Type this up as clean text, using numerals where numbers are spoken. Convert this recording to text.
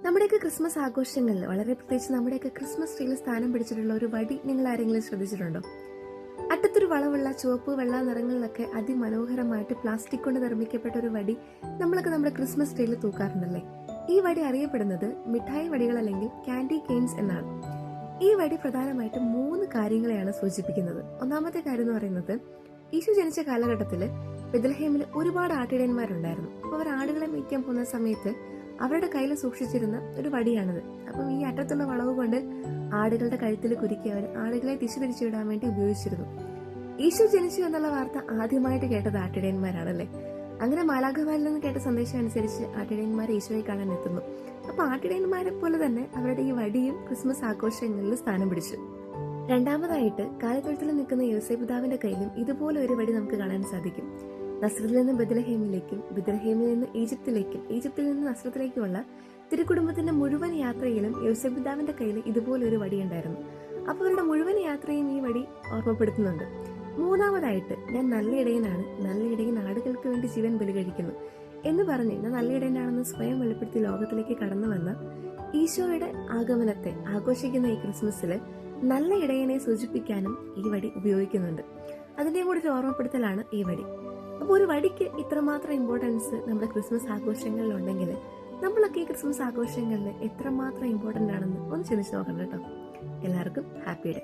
നമ്മുടെയൊക്കെ ക്രിസ്മസ് ആഘോഷങ്ങളിൽ വളരെ പ്രത്യേകിച്ച് നമ്മുടെയൊക്കെ ക്രിസ്മസ് ട്രീയിൽ സ്ഥാനം പിടിച്ചിട്ടുള്ള ഒരു വടി നിങ്ങൾ ആരെങ്കിലും ശ്രദ്ധിച്ചിട്ടുണ്ടോ? അറ്റത്തൊരു വളവുള്ള ചുവപ്പ് വെള്ള നിറങ്ങളിലൊക്കെ അതിമനോഹരമായിട്ട് പ്ലാസ്റ്റിക് കൊണ്ട് നിർമ്മിക്കപ്പെട്ട ഒരു വടി നമ്മളൊക്കെ നമ്മുടെ ക്രിസ്മസ് ട്രീയിൽ തൂക്കാറുണ്ടല്ലേ. ഈ വടി അറിയപ്പെടുന്നത് മിഠായി വടികൾ അല്ലെങ്കിൽ കാൻഡി കെയിൻസ് എന്നാണ്. ഈ വടി പ്രധാനമായിട്ടും 3 കാര്യങ്ങളെയാണ് സൂചിപ്പിക്കുന്നത്. ഒന്നാമത്തെ കാര്യം എന്ന് പറയുന്നത്, ഈശോ ജനിച്ച കാലഘട്ടത്തില് ബെത്ലഹേമിൽ ഒരുപാട് ആട്ടിടയന്മാരുണ്ടായിരുന്നു. അപ്പോൾ അവർ ആടുകളെ മേയ്ക്കാൻ പോകുന്ന സമയത്ത് അവരുടെ കയ്യിൽ സൂക്ഷിച്ചിരുന്ന ഒരു വടിയാണിത്. അപ്പം ഈ അറ്റത്തുള്ള വളവ് കൊണ്ട് ആടുകളുടെ കഴുത്തിൽ കുരുക്കി അവർ ആടുകളെ തിരിച്ചു വിടാൻ വേണ്ടി ഉപയോഗിച്ചിരുന്നു. ഈശോ ജനിച്ചു എന്നുള്ള വാർത്ത ആദ്യമായിട്ട് കേട്ടത് ആട്ടിടയന്മാരാണല്ലേ. അങ്ങനെ മാലാഖമാരിൽ നിന്ന് കേട്ട സന്ദേശം അനുസരിച്ച് ആട്ടിടയന്മാർ ഈശോയെ കാണാൻ എത്തുന്നു. അപ്പൊ ആട്ടിടയന്മാരെ പോലെ തന്നെ അവരുടെ ഈ വടിയും ക്രിസ്മസ് ആഘോഷങ്ങളിൽ സ്ഥാനം പിടിച്ചു. രണ്ടാമതായിട്ട് കാലിത്തൊഴുത്തിൽ നിൽക്കുന്ന യോസേപ്പിതാവിന്റെ കയ്യിലും ഇതുപോലെ ഒരു വടി നമുക്ക് കാണാൻ സാധിക്കും. നസ്രത്തിൽ നിന്ന് ബെത്ലഹേമിലേക്കും ബെത്ലഹേമിൽ നിന്ന് ഈജിപ്തിലേക്കും ഈജിപ്തിൽ നിന്ന് നസ്രത്തിലേക്കുമുള്ള തിരുക്കുടുംബത്തിന്റെ മുഴുവൻ യാത്രയിലും യോസേപ്പിതാവിന്റെ കയ്യിൽ ഇതുപോലെ ഒരു വടി ഉണ്ടായിരുന്നു. അപ്പൊ അവരുടെ മുഴുവൻ യാത്രയും ഈ വടി ഓർമ്മപ്പെടുത്തുന്നുണ്ട്. മൂന്നാമതായിട്ട്, ഞാൻ നല്ല ഇടയനാണ്, നല്ല ഇടയൻ ആടുകൾക്ക് വേണ്ടി ജീവൻ ബലി കഴിക്കുന്നു എന്ന് പറഞ്ഞ് ഞാൻ നല്ല ഇടയനാണെന്ന് സ്വയം വെളിപ്പെടുത്തി ലോകത്തിലേക്ക് കടന്നു വന്ന ഈശോയുടെ ആഗമനത്തെ ആഘോഷിക്കുന്ന ഈ ക്രിസ്മസില് നല്ല ഇടയനെ സൂചിപ്പിക്കാനും ഈ വടി ഉപയോഗിക്കുന്നുണ്ട്. അതിന്റെ കൂടെ ഒരു ഓർമ്മപ്പെടുത്തലാണ് ഈ വടി. അപ്പോൾ ഒരു വടിക്ക് ഇത്രമാത്രം ഇമ്പോർട്ടൻസ് നമ്മുടെ ക്രിസ്മസ് ആഘോഷങ്ങളിൽ ഉണ്ടെങ്കിൽ നമ്മളൊക്കെ ഈ ക്രിസ്മസ് ആഘോഷങ്ങളിൽ എത്രമാത്രം ഇമ്പോർട്ടൻ്റ് ആണെന്ന് ഒന്ന് ചിന്തിച്ച് നോക്കണം കേട്ടോ. എല്ലാവർക്കും ഹാപ്പി ഡേ.